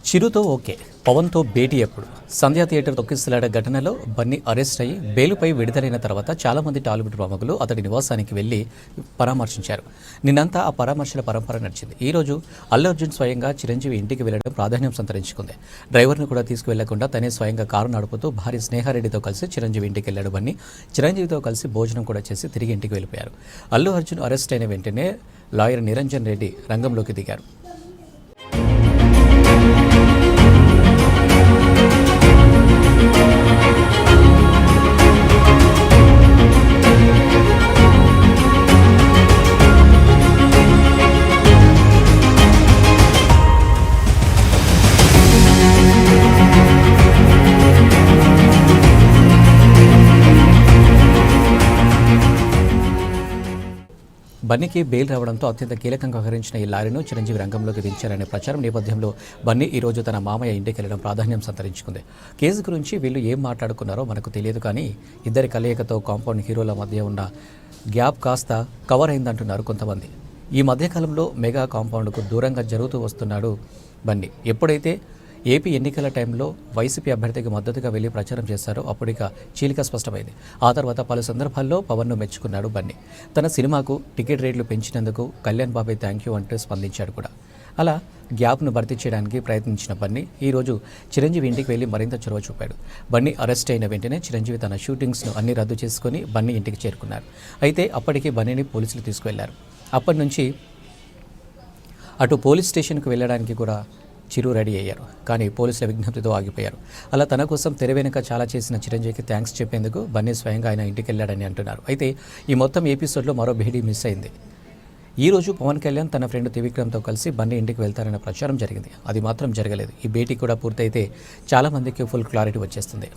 చిరుతో okay, పవన్తో భేటీ ఎప్పుడు? సంధ్యా theatre తొక్కిసలాట ఘటనలో బన్నీ అరెస్ట్ అయ్యి బెయిలుపై విడుదలైన తర్వాత చాలామంది టాలీవుడ్ ప్రముఖులు అతడి నివాసానికి వెళ్లి పరామర్శించారు. నిన్నంతా ఆ పరామర్శల పరంపర నడిచింది. ఈ రోజు అల్లు అర్జున్ స్వయంగా చిరంజీవి ఇంటికి వెళ్లడం ప్రాధాన్యం సంతరించుకుంది. డ్రైవర్ను కూడా తీసుకువెళ్లకుండా తనే స్వయంగా కారు నడుపుతూ భార్య స్నేహారెడ్డితో కలిసి చిరంజీవి ఇంటికి వెళ్లాడు బన్నీ. చిరంజీవితో కలిసి భోజనం కూడా చేసి తిరిగి ఇంటికి వెళ్ళిపోయారు. అల్లు అర్జున్ అరెస్ట్ అయిన వెంటనే లాయర్ నిరంజన్ రెడ్డి రంగంలోకి దిగారు. బన్నీకి బెయిల్ రావడంతో అత్యంత కీలకంగా వ్యవహరించిన ఈ లారీను చిరంజీవి రంగంలోకి దించారనే ప్రచారం నేపథ్యంలో బన్నీ ఈ రోజు తన మామయ్య ఇంటికి వెళ్లడం ప్రాధాన్యం సంతరించుకుంది. కేసు గురించి వీళ్ళు ఏం మాట్లాడుకున్నారో మనకు తెలియదు, కానీ ఇద్దరి కలయికతో కాంపౌండ్ హీరోల మధ్య ఉన్న గ్యాప్ కాస్త కవర్ అయిందంటున్నారు కొంతమంది. ఈ మధ్యకాలంలో మెగా కాంపౌండ్కు దూరంగా జరుగుతూ వస్తున్నాడు బన్నీ. ఎప్పుడైతే ఏపీ ఎన్నికల టైంలో వైసీపీ అభ్యర్థికి మద్దతుగా వెళ్లి ప్రచారం చేశారో అప్పుడిక చీలిక స్పష్టమైంది. ఆ తర్వాత పలు సందర్భాల్లో పవన్ను మెచ్చుకున్నాడు బన్నీ. తన సినిమాకు టికెట్ రేట్లు పెంచినందుకు కళ్యాణ్ బాబాయ్ థ్యాంక్ యూ అంటూ స్పందించాడు కూడా. అలా గ్యాప్ను భర్తీ చేయడానికి ప్రయత్నించిన బన్నీ ఈరోజు చిరంజీవి ఇంటికి వెళ్లి మరింత చొరవ చూపాడు. బన్నీ అరెస్ట్ అయిన వెంటనే చిరంజీవి తన షూటింగ్స్ను అన్ని రద్దు చేసుకుని బన్నీ ఇంటికి చేరుకున్నారు. అయితే అప్పటికి బన్నీని పోలీసులు తీసుకువెళ్లారు. అప్పటి నుంచి అటు పోలీస్ స్టేషన్కు వెళ్ళడానికి కూడా చిరు రెడీ అయ్యారు, కానీ పోలీసుల విజ్ఞప్తితో ఆగిపోయారు. అలా తన కోసం తెర వెనుక చాలా చేసిన చిరంజీవికి థ్యాంక్స్ చెప్పేందుకు బన్నీ స్వయంగా ఆయన ఇంటికి వెళ్ళాడని అంటున్నారు. అయితే ఈ మొత్తం ఎపిసోడ్లో మరో భేటీ మిస్ అయింది. ఈరోజు పవన్ కళ్యాణ్ తన ఫ్రెండ్ త్రివిక్రమ్తో కలిసి బన్నీ ఇంటికి వెళ్తారన్న ప్రచారం జరిగింది. అది మాత్రం జరగలేదు. ఈ భేటీ కూడా పూర్తయితే చాలామందికి ఫుల్ క్లారిటీ వచ్చేస్తుంది.